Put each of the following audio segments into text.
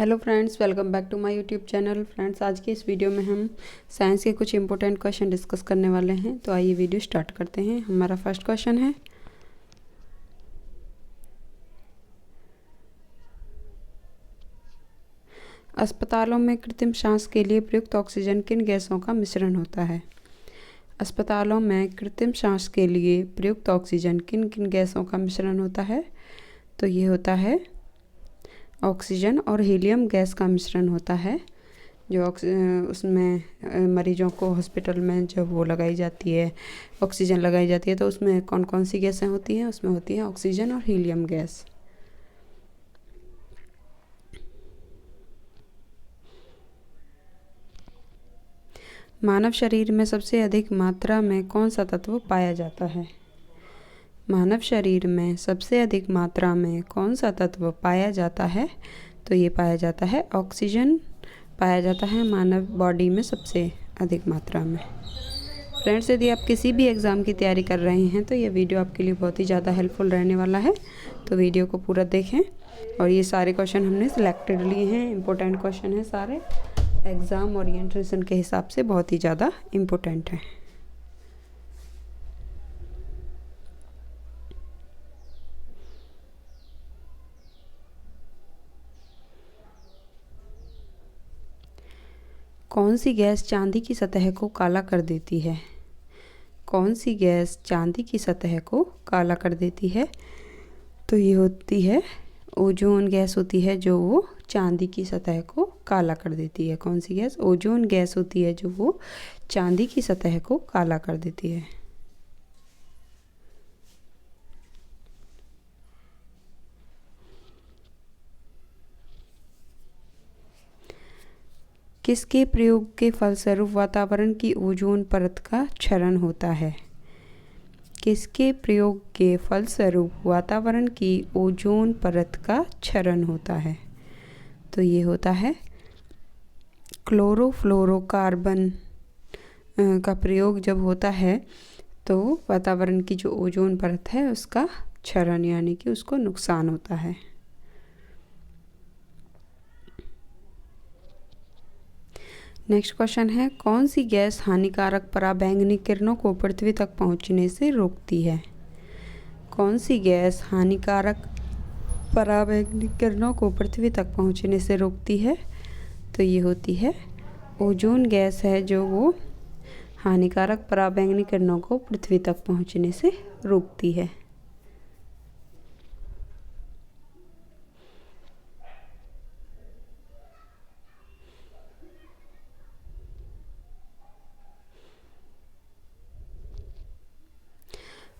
Hello friends, welcome back to my YouTube channel. Friends, आज के इस वीडियो में हम साइंस के कुछ इंपॉर्टेंट क्वेश्चन डिस्कस करने वाले हैं। तो आइए वीडियो स्टार्ट करते हैं। हमारा फर्स्ट क्वेश्चन है, अस्पतालों में कृत्रिम सांस के लिए प्रयुक्त ऑक्सीजन किन गैसों का मिश्रण होता है? अस्पतालों में कृत्रिम सांस के लिए प्रयुक्त ऑक्सीजन किन किन गैसों का मिश्रण होता है? तो ये होता है ऑक्सीजन और हीलियम गैस का मिश्रण होता है। जो उसमें मरीजों को हॉस्पिटल में जब वो लगाई जाती है, ऑक्सीजन लगाई जाती है, तो उसमें कौन कौन सी गैसें होती हैं? उसमें होती है ऑक्सीजन और हीलियम गैस। मानव शरीर में सबसे अधिक मात्रा में कौन सा तत्व पाया जाता है? मानव शरीर में सबसे अधिक मात्रा में कौन सा तत्व पाया जाता है? तो ये पाया जाता है ऑक्सीजन, पाया जाता है मानव बॉडी में सबसे अधिक मात्रा में। फ्रेंड्स, यदि आप किसी भी एग्ज़ाम की तैयारी कर रहे हैं तो ये वीडियो आपके लिए बहुत ही ज़्यादा हेल्पफुल रहने वाला है। तो वीडियो को पूरा देखें। और ये सारे क्वेश्चन हमने सिलेक्टेड लिए हैं, इम्पोर्टेंट क्वेश्चन हैं सारे, एग्ज़ाम ओरिएंटेशन के हिसाब से बहुत ही ज़्यादा इम्पोर्टेंट हैं। कौन सी गैस चांदी की सतह को काला कर देती है? कौन सी गैस चांदी की सतह को काला कर देती है? तो ये होती है ओजोन गैस होती है, जो वो चांदी की सतह को काला कर देती है। कौन सी गैस? ओजोन गैस होती है, जो वो चांदी की सतह को काला कर देती है। किसके प्रयोग के फलस्वरूप वातावरण की ओजोन परत का क्षरण होता है? किसके प्रयोग के फलस्वरूप वातावरण की ओजोन परत का क्षरण होता है? तो ये होता है क्लोरोफ्लोरोकार्बन का प्रयोग जब होता है तो वातावरण की जो ओजोन परत है उसका क्षरण, यानी कि उसको नुकसान होता है। नेक्स्ट क्वेश्चन है, कौन सी गैस हानिकारक पराबैंगनी किरणों को पृथ्वी तक पहुंचने से रोकती है? कौन सी गैस हानिकारक पराबैंगनी किरणों को पृथ्वी तक पहुंचने से रोकती है? तो ये होती है ओजोन गैस है, जो वो हानिकारक पराबैंगनी किरणों को पृथ्वी तक पहुंचने से रोकती है।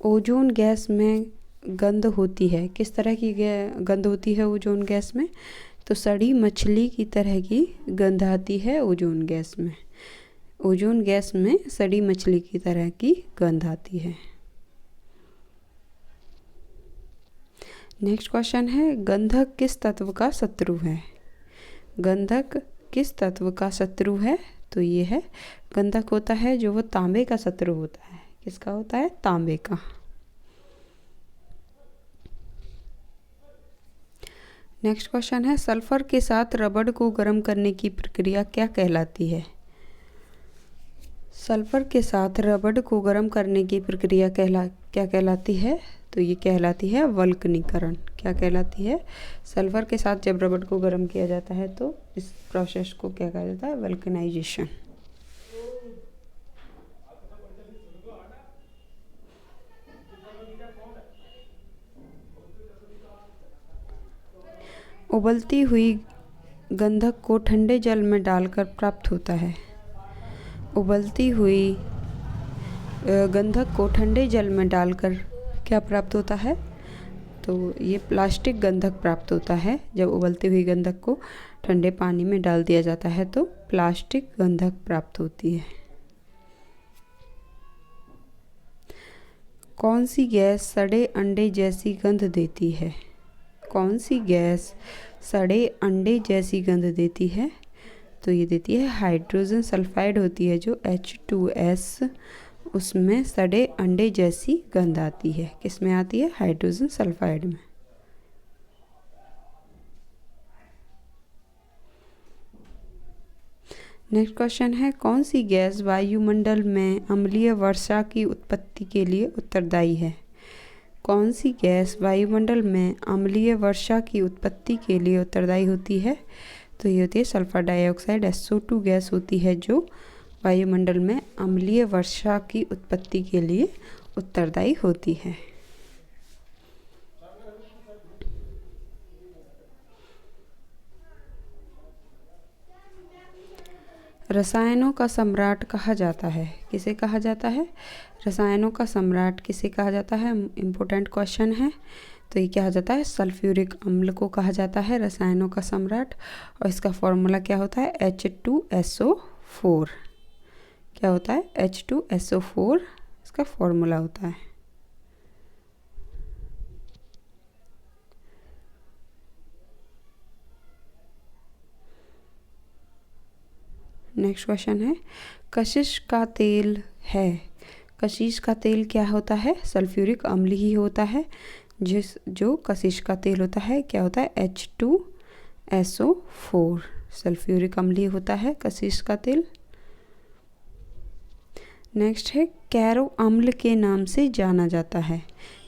ओजोन गैस में गंध होती है। किस तरह की गंध होती है ओजोन गैस में? तो सड़ी मछली की तरह की गंध आती है ओजोन गैस में। ओजोन गैस में सड़ी मछली की तरह की गंध आती है। नेक्स्ट क्वेश्चन है, गंधक किस तत्व का शत्रु है? गंधक किस तत्व का शत्रु है? तो ये है गंधक होता है जो वो तांबे का शत्रु होता है। किसका होता है? तांबे का। नेक्स्ट क्वेश्चन है, सल्फर के साथ रबड़ को गर्म करने की प्रक्रिया क्या कहलाती है? सल्फर के साथ रबड़ को गर्म करने की प्रक्रिया क्या कहलाती है? तो ये कहलाती है वल्कनीकरण। क्या कहलाती है? सल्फर के साथ जब रबड़ को गर्म किया जाता है तो इस प्रोसेस को क्या कहा जाता है? वल्कनाइजेशन। उबलती हुई गंधक को ठंडे जल में डालकर प्राप्त होता है। उबलती हुई गंधक को ठंडे जल में डालकर क्या प्राप्त होता है? तो ये प्लास्टिक गंधक प्राप्त होता है। जब उबलती हुई गंधक को ठंडे पानी में डाल दिया जाता है तो प्लास्टिक गंधक प्राप्त होती है। कौन सी गैस सड़े अंडे जैसी गंध देती है? कौन सी गैस सड़े अंडे जैसी गंध देती है? तो ये देती है हाइड्रोजन सल्फाइड होती है, जो H2S, उसमें सड़े अंडे जैसी गंध आती है। किस में आती है? हाइड्रोजन सल्फाइड में। नेक्स्ट क्वेश्चन है, कौन सी गैस वायुमंडल में अम्लीय वर्षा की उत्पत्ति के लिए उत्तरदायी है? कौन सी गैस वायुमंडल में अम्लीय वर्षा की उत्पत्ति के लिए उत्तरदायी होती है? तो ये होती है सल्फर डाइऑक्साइड, SO2 गैस होती है जो वायुमंडल में अम्लीय वर्षा की उत्पत्ति के लिए उत्तरदायी होती है। रसायनों का सम्राट कहा जाता है, किसे कहा जाता है? रसायनों का सम्राट किसे कहा जाता है? इम्पोर्टेंट क्वेश्चन है। तो ये कहा जाता है सल्फ्यूरिक अम्ल को कहा जाता है रसायनों का सम्राट। और इसका फॉर्मूला क्या होता है? H2SO4। क्या होता है? H2SO4 इसका फॉर्मूला होता है। नेक्स्ट क्वेश्चन है, कशिश का तेल है। कशिश का तेल क्या होता है? सल्फ्यूरिक अम्ल ही होता है। जो कशिश का तेल होता है क्या होता है? H2SO4 सल्फ्यूरिक अम्ल ही होता है कशिश का तेल। नेक्स्ट है, कैरो अम्ल के नाम से जाना जाता है।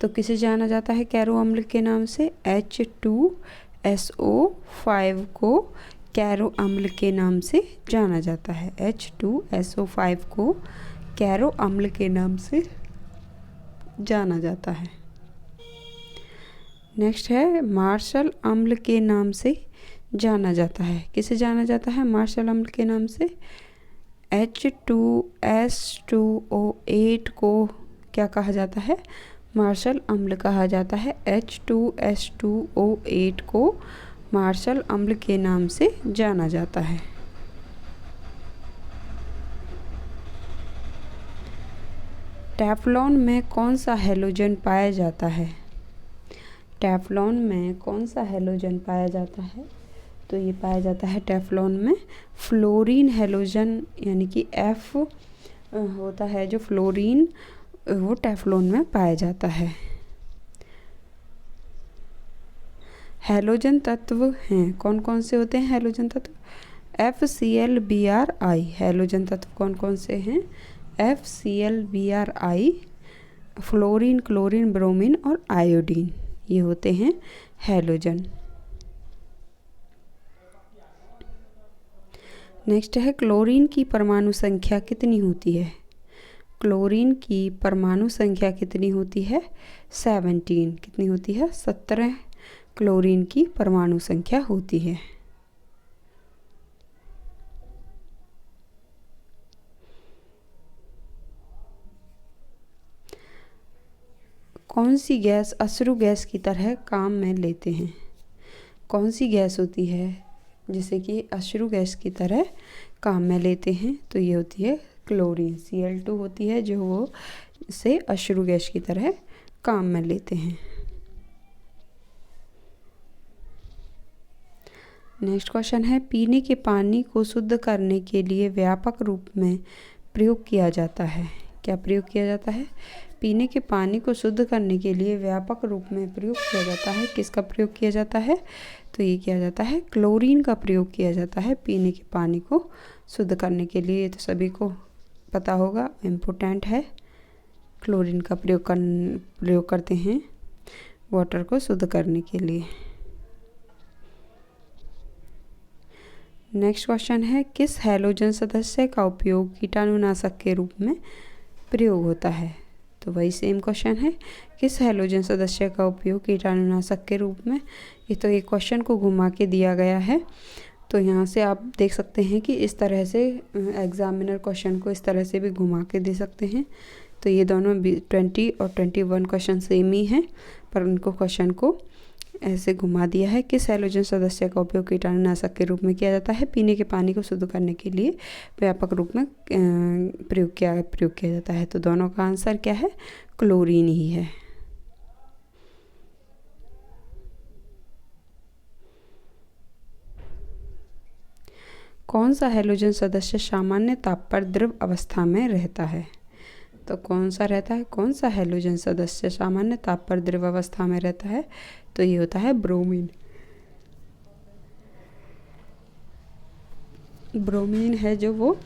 तो किसे जाना जाता है कैरो अम्ल के नाम से? H2SO5 को कैरो अम्ल के नाम से जाना जाता है। H2SO5 को कैरो अम्ल के नाम से जाना जाता है। नेक्स्ट है, मार्शल अम्ल के नाम से जाना जाता है। किसे जाना जाता है मार्शल अम्ल के नाम से? H2S2O8 को क्या कहा जाता है? मार्शल अम्ल कहा जाता है। H2S2O8 को मार्शल अम्ल के नाम से जाना जाता है। टेफ्लॉन में कौन सा हैलोजन पाया जाता है? टेफ्लॉन में कौन सा हैलोजन पाया जाता है? तो ये पाया जाता है टेफ्लॉन में फ्लोरीन हैलोजन, यानी कि F होता है जो फ्लोरीन, वो टेफ्लॉन में पाया जाता है। हैलोजन तत्व हैं, कौन कौन से होते हैं हैलोजन तत्व? FClBrI। हैलोजन तत्व कौन कौन से हैं? FClBrI, फ्लोरीन, क्लोरीन, ब्रोमीन और आयोडीन, ये होते हैं हैलोजन। नेक्स्ट है, क्लोरीन की परमाणु संख्या कितनी होती है? क्लोरीन की परमाणु संख्या कितनी होती है? 17। कितनी होती है? 17 क्लोरीन की परमाणु संख्या होती है। कौन सी गैस अश्रु गैस की तरह काम में लेते हैं? कौन सी गैस होती है जिसे कि अश्रु गैस की तरह काम में लेते हैं? तो ये होती है क्लोरीन, Cl2 होती है जो वो इसे अश्रु गैस की तरह काम में लेते हैं। नेक्स्ट क्वेश्चन है, पीने के पानी को शुद्ध करने के लिए व्यापक रूप में प्रयोग किया जाता है। क्या प्रयोग किया जाता है? पीने के पानी को शुद्ध करने के लिए व्यापक रूप में प्रयोग किया जाता है। किसका प्रयोग किया जाता है? तो ये किया जाता है क्लोरीन का प्रयोग किया जाता है पीने के पानी को शुद्ध करने के लिए। ये तो सभी को पता होगा, इम्पोर्टेंट है। क्लोरीन का प्रयोग करते हैं वाटर को शुद्ध करने के लिए। नेक्स्ट क्वेश्चन है, किस हैलोजन सदस्य का उपयोग कीटाणुनाशक के रूप में प्रयोग होता है? तो वही सेम क्वेश्चन है, किस हैलोजन सदस्य का उपयोग कीटाणुनाशक के रूप में? ये तो एक क्वेश्चन को घुमा के दिया गया है, तो यहाँ से आप देख सकते हैं कि इस तरह से एग्जामिनर क्वेश्चन को इस तरह से भी घुमा के दे सकते हैं। तो ये दोनों 20 और 21 क्वेश्चन सेम ही हैं, पर उनको क्वेश्चन को ऐसे घुमा दिया है। किस हैलोजन सदस्य का उपयोग कीटाणुनाशक के रूप में किया जाता है? पीने के पानी को शुद्ध करने के लिए व्यापक रूप में प्रयोग किया जाता है। तो दोनों का आंसर क्या है? क्लोरीन ही है। कौन सा हैलोजन सदस्य सामान्य ताप पर द्रव अवस्था में रहता है? तो कौन सा रहता है? कौन सा हैलोजन सदस्य सामान्य ताप पर द्रव अवस्था में रहता है? तो ये होता है ब्रोमीन। ब्रोमीन है जो वो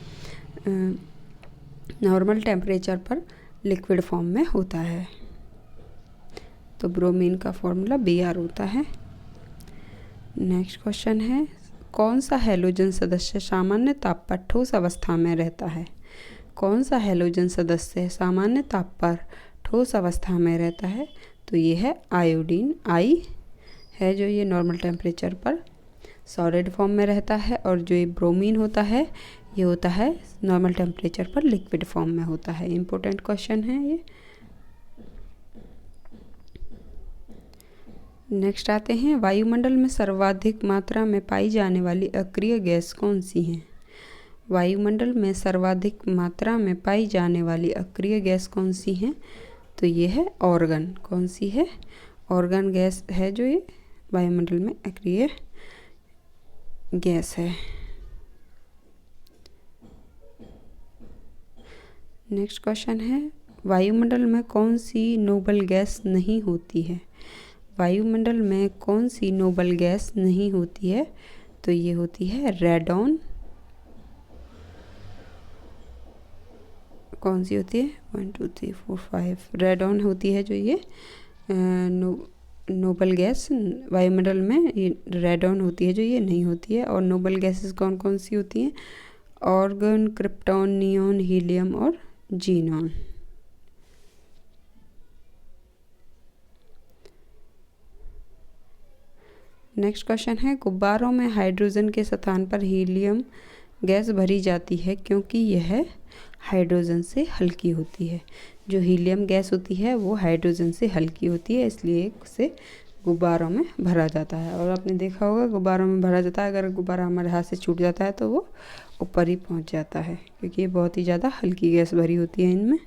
नॉर्मल टेम्परेचर पर लिक्विड फॉर्म में होता है। तो ब्रोमीन का फॉर्मूला Br होता है। नेक्स्ट क्वेश्चन है, कौन सा हैलोजन सदस्य सामान्य ताप पर ठोस अवस्था में रहता है? कौन सा हैलोजन सदस्य सामान्य ताप पर ठोस अवस्था में रहता है? तो ये है आयोडीन। आई है जो ये नॉर्मल टेम्परेचर पर सॉलिड फॉर्म में रहता है, और जो ये ब्रोमीन होता है ये होता है नॉर्मल टेम्परेचर पर लिक्विड फॉर्म में होता है। इम्पोर्टेंट क्वेश्चन है ये। नेक्स्ट आते हैं, वायुमंडल में सर्वाधिक मात्रा में पाई जाने वाली अक्रिय गैस कौन सी है? वायुमंडल में सर्वाधिक मात्रा में पाई जाने वाली अक्रिय गैस कौन सी है? तो ये है ऑर्गन। कौन सी है? ऑर्गन गैस है जो ये वायुमंडल में अक्रिय गैस है। नेक्स्ट क्वेश्चन है, वायुमंडल में कौन सी नोबल गैस नहीं होती है? वायुमंडल में कौन सी नोबल गैस नहीं होती है? तो ये होती है रेडॉन। कौन सी होती है? 1 2 3 4 5 रेडॉन होती है जो ये नोबल गैस वायुमंडल में ये रेडॉन होती है जो ये नहीं होती है। और नोबल गैसेस कौन कौन सी होती हैं? ऑर्गन, क्रिप्टॉन, नियॉन, हीलियम और जीनॉन। नेक्स्ट क्वेश्चन है, गुब्बारों में हाइड्रोजन के स्थान पर हीलियम गैस भरी जाती है क्योंकि यह हाइड्रोजन से हल्की होती है। जो हीलियम गैस होती है वो हाइड्रोजन से हल्की होती है, इसलिए उसे गुब्बारों में भरा जाता है। और आपने देखा होगा गुब्बारों में भरा जाता है, अगर गुब्बारा हमारे हाथ से छूट जाता है तो वो ऊपर ही पहुंच जाता है, क्योंकि ये बहुत ही ज़्यादा हल्की गैस भरी होती है इनमें।